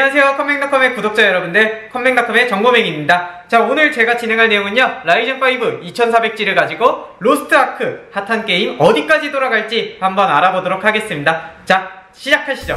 안녕하세요, 컴맹닷컴의 구독자 여러분들, 컴맹닷컴의 정보맹입니다. 자, 오늘 제가 진행할 내용은요, 라이젠5 2400G를 가지고 로스트 아크 핫한 게임 어디까지 돌아갈지 한번 알아보도록 하겠습니다. 자, 시작하시죠.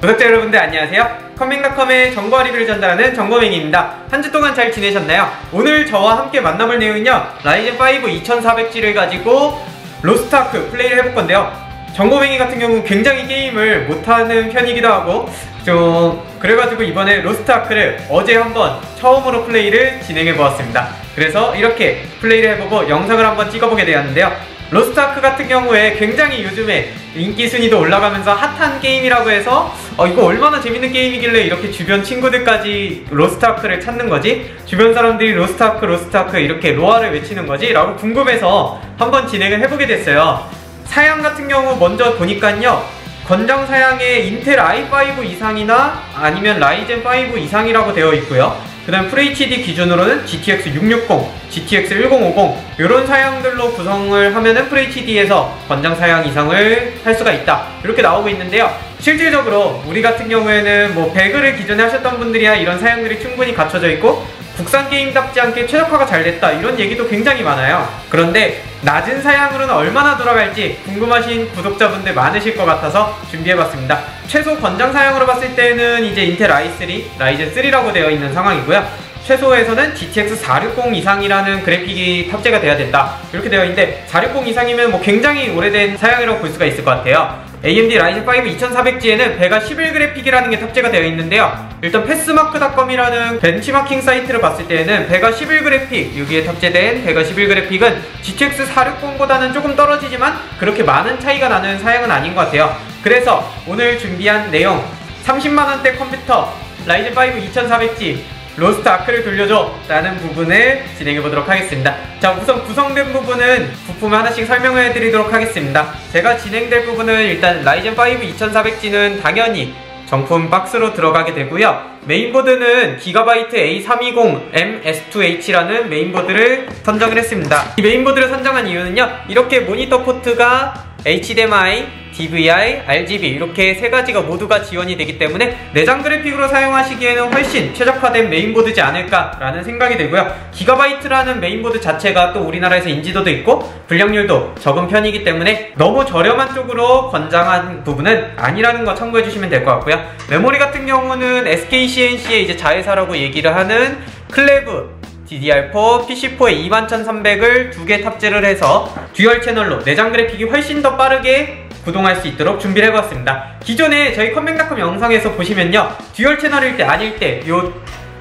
구독자 여러분들 안녕하세요. 컴맹닷컴의 정보 리뷰를 전달하는 정보맹입니다. 한 주 동안 잘 지내셨나요? 오늘 저와 함께 만나볼 내용은요, 라이젠5 2400G를 가지고 로스트 아크 플레이를 해볼 건데요. 정보맹이 같은 경우 굉장히 게임을 못하는 편이기도 하고 좀 그래가지고 이번에 로스트 아크를 어제 한번 처음으로 플레이를 진행해보았습니다. 그래서 이렇게 플레이를 해보고 영상을 한번 찍어보게 되었는데요. 로스트 아크 같은 경우에 굉장히 요즘에 인기 순위도 올라가면서 핫한 게임이라고 해서 이거 얼마나 재밌는 게임이길래 이렇게 주변 친구들까지 로스트 아크를 찾는 거지? 주변 사람들이 로스트 아크 이렇게 로아를 외치는 거지? 라고 궁금해서 한번 진행을 해보게 됐어요. 사양 같은 경우 먼저 보니깐요, 권장 사양에 인텔 i5 이상이나 아니면 라이젠 5 이상이라고 되어 있고요. 그 다음 FHD 기준으로는 GTX 660, GTX 1050 이런 사양들로 구성을 하면은 FHD에서 권장 사양 이상을 할 수가 있다, 이렇게 나오고 있는데요. 실질적으로 우리 같은 경우에는 뭐 배그를 기존에 하셨던 분들이야 이런 사양들이 충분히 갖춰져 있고 국산 게임답지 않게 최적화가 잘 됐다, 이런 얘기도 굉장히 많아요. 그런데 낮은 사양으로는 얼마나 돌아갈지 궁금하신 구독자분들 많으실 것 같아서 준비해봤습니다. 최소 권장 사양으로 봤을 때는 이제 인텔 i3, 라이젠 3라고 되어 있는 상황이고요. 최소에서는 GTX 460 이상이라는 그래픽이 탑재가 돼야 된다, 이렇게 되어 있는데 460 이상이면 뭐 굉장히 오래된 사양이라고 볼 수가 있을 것 같아요. AMD 라이젠 5 2400G에는 배가 11 그래픽이라는 게 탑재가 되어 있는데요. 일단 패스마크닷컴이라는 벤치마킹 사이트를 봤을 때에는 배가 11 그래픽, 여기에 탑재된 배가 11 그래픽은 GTX 460보다는 조금 떨어지지만 그렇게 많은 차이가 나는 사양은 아닌 것 같아요. 그래서 오늘 준비한 내용, 30만원대 컴퓨터 라이젠 5 2400G 로스트 아크를 돌려줘 라는 부분을 진행해보도록 하겠습니다. 자, 우선 구성된 부분은 부품을 하나씩 설명해 드리도록 하겠습니다. 제가 진행될 부분은 일단 라이젠 5 2400G는 당연히 정품 박스로 들어가게 되고요. 메인보드는 기가바이트 A320M S2H라는 메인보드를 선정을 했습니다. 이 메인보드를 선정한 이유는요, 이렇게 모니터 포트가 HDMI, DVI, RGB 이렇게 세 가지가 모두가 지원이 되기 때문에 내장 그래픽으로 사용하시기에는 훨씬 최적화된 메인보드지 않을까 라는 생각이 들고요. 기가바이트라는 메인보드 자체가 또 우리나라에서 인지도도 있고 불량률도 적은 편이기 때문에 너무 저렴한 쪽으로 권장한 부분은 아니라는 거 참고해 주시면 될 것 같고요. 메모리 같은 경우는 SK-CNC의 이제 자회사라고 얘기를 하는 클레브 DDR4, PC4에 21300을 두 개 탑재를 해서 듀얼 채널로 내장 그래픽이 훨씬 더 빠르게 구동할 수 있도록 준비를 해봤습니다. 기존에 저희 컴맹닷컴 영상에서 보시면요, 듀얼 채널일 때 아닐 때 요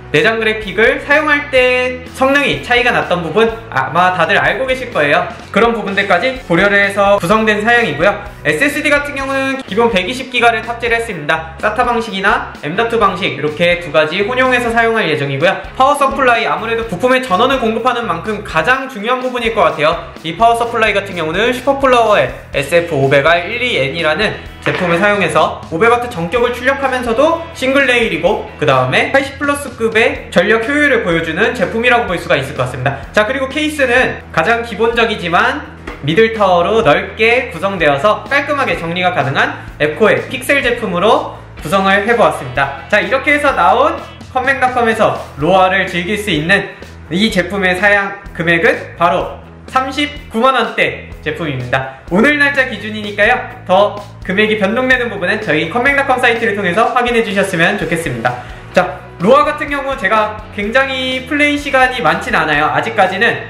내장 그래픽을 사용할 때 성능이 차이가 났던 부분 아마 다들 알고 계실 거예요. 그런 부분들까지 고려를 해서 구성된 사양이고요. SSD 같은 경우는 기본 120기가를 탑재를 했습니다. SATA 방식이나 M.2 방식 이렇게 두 가지 혼용해서 사용할 예정이고요. 파워 서플라이, 아무래도 부품의 전원을 공급하는 만큼 가장 중요한 부분일 것 같아요. 이 파워 서플라이 같은 경우는 슈퍼플라워의 SF500R12N이라는 제품을 사용해서 500W 전격을 출력하면서도 싱글 레일이고 그 다음에 80플러스급의 전력 효율을 보여주는 제품이라고 볼 수가 있을 것 같습니다. 자, 그리고 케이스는 가장 기본적이지만 미들타워로 넓게 구성되어서 깔끔하게 정리가 가능한 에코의 픽셀 제품으로 구성을 해보았습니다. 자, 이렇게 해서 나온 컴맹닷컴에서 로아를 즐길 수 있는 이 제품의 사양 금액은 바로 39만원대 제품입니다. 오늘 날짜 기준이니까요, 더 금액이 변동되는 부분은 저희 컴맹닷컴 사이트를 통해서 확인해 주셨으면 좋겠습니다. 자, 로아 같은 경우 제가 굉장히 플레이 시간이 많진 않아요. 아직까지는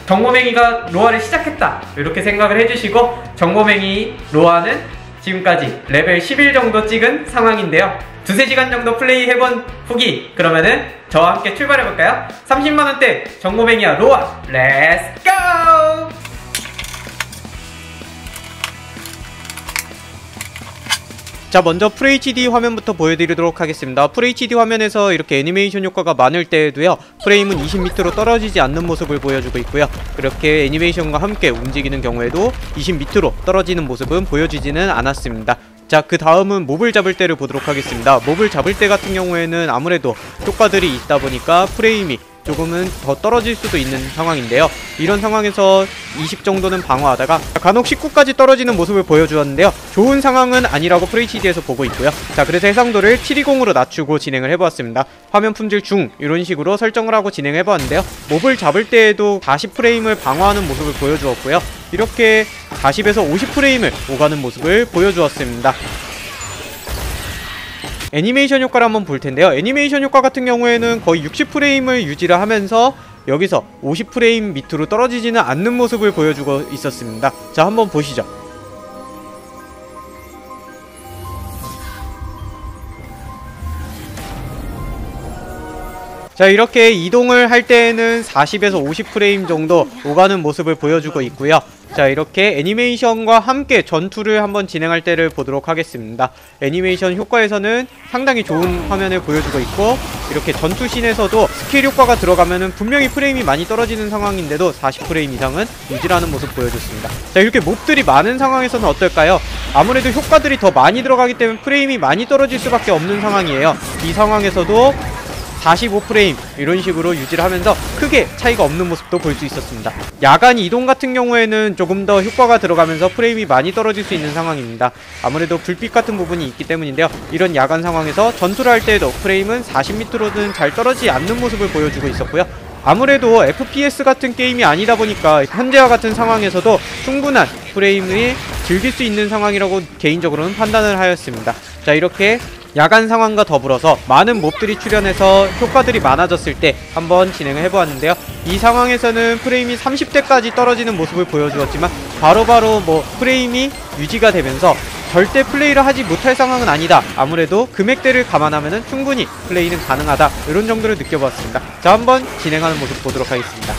정보맹이가 로아를 시작했다 이렇게 생각을 해주시고, 정보맹이 로아는 지금까지 레벨 11 정도 찍은 상황인데요. 두세 시간 정도 플레이 해본 후기, 그러면은 저와 함께 출발해볼까요? 30만원대 정보맹이와 로아 렛츠 고! 자, 먼저 FHD 화면부터 보여드리도록 하겠습니다. FHD 화면에서 이렇게 애니메이션 효과가 많을 때에도요, 프레임은 20m로 떨어지지 않는 모습을 보여주고 있고요. 그렇게 애니메이션과 함께 움직이는 경우에도 20m로 떨어지는 모습은 보여지지는 않았습니다. 자, 그 다음은 몹을 잡을 때를 보도록 하겠습니다. 몹을 잡을 때 같은 경우에는 아무래도 효과들이 있다 보니까 프레임이 조금은 더 떨어질 수도 있는 상황인데요. 이런 상황에서 20 정도는 방어하다가 간혹 19까지 떨어지는 모습을 보여주었는데요. 좋은 상황은 아니라고 FHD에서 보고 있고요. 자, 그래서 해상도를 720으로 낮추고 진행을 해보았습니다. 화면 품질 중 이런 식으로 설정을 하고 진행해보았는데요. 몹을 잡을 때에도 40프레임을 방어하는 모습을 보여주었고요. 이렇게 40에서 50프레임을 오가는 모습을 보여주었습니다. 애니메이션 효과를 한번 볼 텐데요. 애니메이션 효과 같은 경우에는 거의 60프레임을 유지를 하면서 여기서 50프레임 밑으로 떨어지지는 않는 모습을 보여주고 있었습니다. 자, 한번 보시죠. 자, 이렇게 이동을 할 때에는 40에서 50프레임 정도 오가는 모습을 보여주고 있고요. 자, 이렇게 애니메이션과 함께 전투를 한번 진행할 때를 보도록 하겠습니다. 애니메이션 효과에서는 상당히 좋은 화면을 보여주고 있고, 이렇게 전투씬에서도 스킬 효과가 들어가면은 분명히 프레임이 많이 떨어지는 상황인데도 40프레임 이상은 유지하는 모습 보여줬습니다. 자, 이렇게 몹들이 많은 상황에서는 어떨까요? 아무래도 효과들이 더 많이 들어가기 때문에 프레임이 많이 떨어질 수밖에 없는 상황이에요. 이 상황에서도 45프레임 이런 식으로 유지를 하면서 크게 차이가 없는 모습도 볼 수 있었습니다. 야간 이동 같은 경우에는 조금 더 효과가 들어가면서 프레임이 많이 떨어질 수 있는 상황입니다. 아무래도 불빛 같은 부분이 있기 때문인데요. 이런 야간 상황에서 전투를 할 때에도 프레임은 40m로는 잘 떨어지지 않는 모습을 보여주고 있었고요. 아무래도 FPS 같은 게임이 아니다 보니까 현재와 같은 상황에서도 충분한 프레임을 즐길 수 있는 상황이라고 개인적으로는 판단을 하였습니다. 자, 이렇게 야간 상황과 더불어서 많은 몹들이 출현해서 효과들이 많아졌을 때 한번 진행을 해보았는데요. 이 상황에서는 프레임이 30대까지 떨어지는 모습을 보여주었지만 바로바로 프레임이 유지가 되면서 절대 플레이를 하지 못할 상황은 아니다. 아무래도 금액대를 감안하면 충분히 플레이는 가능하다. 이런 정도를 느껴봤습니다. 자, 한번 진행하는 모습 보도록 하겠습니다.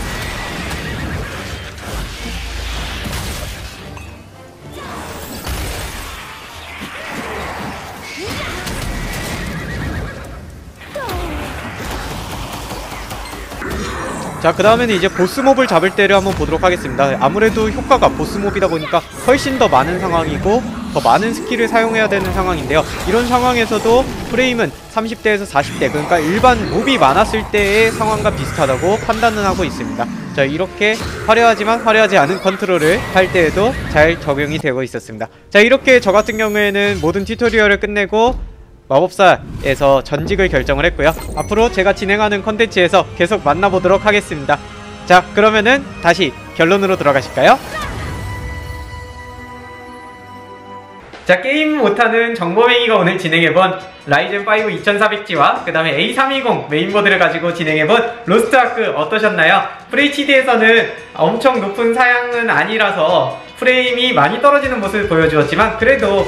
자, 그 다음에는 이제 보스몹을 잡을 때를 한번 보도록 하겠습니다. 아무래도 효과가 보스몹이다 보니까 훨씬 더 많은 상황이고 더 많은 스킬을 사용해야 되는 상황인데요. 이런 상황에서도 프레임은 30대에서 40대, 그러니까 일반 몹이 많았을 때의 상황과 비슷하다고 판단은 하고 있습니다. 자, 이렇게 화려하지만 화려하지 않은 컨트롤을 할 때에도 잘 적용이 되고 있었습니다. 자, 이렇게 저 같은 경우에는 모든 튜토리얼을 끝내고 마법사에서 전직을 결정을 했고요. 앞으로 제가 진행하는 컨텐츠에서 계속 만나보도록 하겠습니다. 자, 그러면은 다시 결론으로 들어가실까요? 자, 게임 못하는 정보맹이가 오늘 진행해본 라이젠 5 2400G와 그 다음에 A320 메인보드를 가지고 진행해본 로스트아크 어떠셨나요? FHD에서는 엄청 높은 사양은 아니라서 프레임이 많이 떨어지는 모습을 보여주었지만 그래도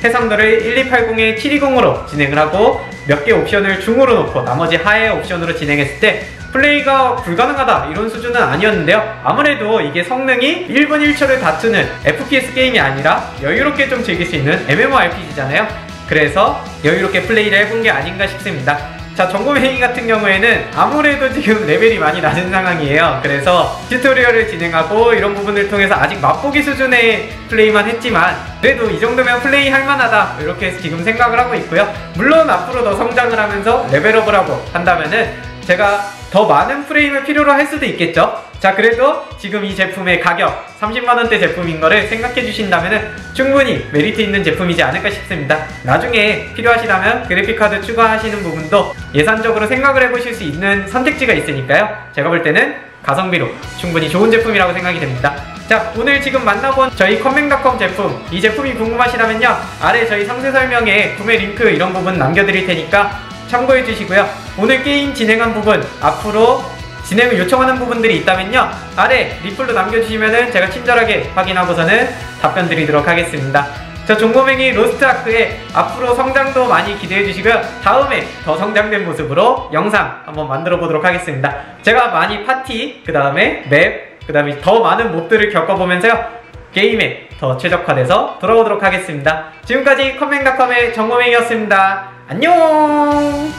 해상도를 1280에 720으로 진행을 하고 몇 개 옵션을 중으로 놓고 나머지 하의 옵션으로 진행했을 때 플레이가 불가능하다 이런 수준은 아니었는데요. 아무래도 이게 성능이 1분 1초를 다투는 FPS 게임이 아니라 여유롭게 좀 즐길 수 있는 MMORPG잖아요. 그래서 여유롭게 플레이를 해본 게 아닌가 싶습니다. 자, 정보맹이 같은 경우에는 아무래도 지금 레벨이 많이 낮은 상황이에요. 그래서 튜토리얼을 진행하고 이런 부분을 통해서 아직 맛보기 수준의 플레이만 했지만 그래도 이 정도면 플레이 할만하다 이렇게 지금 생각을 하고 있고요. 물론 앞으로 더 성장을 하면서 레벨업을 하고 한다면은 제가 더 많은 프레임을 필요로 할 수도 있겠죠. 자, 그래도 지금 이 제품의 가격 30만원대 제품인 거를 생각해 주신다면 충분히 메리트 있는 제품이지 않을까 싶습니다. 나중에 필요하시다면 그래픽카드 추가하시는 부분도 예산적으로 생각을 해보실 수 있는 선택지가 있으니까요. 제가 볼 때는 가성비로 충분히 좋은 제품이라고 생각이 됩니다. 자, 오늘 지금 만나본 저희 컴맹닷컴 제품, 이 제품이 궁금하시다면요, 아래 저희 상세 설명에 구매 링크 이런 부분 남겨드릴 테니까 참고해 주시고요. 오늘 게임 진행한 부분, 앞으로 진행을 요청하는 부분들이 있다면요, 아래 리플로 남겨주시면은 제가 친절하게 확인하고서는 답변 드리도록 하겠습니다. 저 종고맹이 로스트아크의 앞으로 성장도 많이 기대해 주시고요. 다음에 더 성장된 모습으로 영상 한번 만들어 보도록 하겠습니다. 제가 많이 파티, 그 다음에 맵, 그 다음에 더 많은 몹들을 겪어보면서요, 게임에 더 최적화돼서 돌아오도록 하겠습니다. 지금까지 컴맹닷컴의 정보맹이었습니다. 안녕.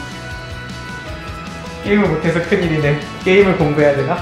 게임을 못해서 큰일이네. 게임을 공부해야 되나?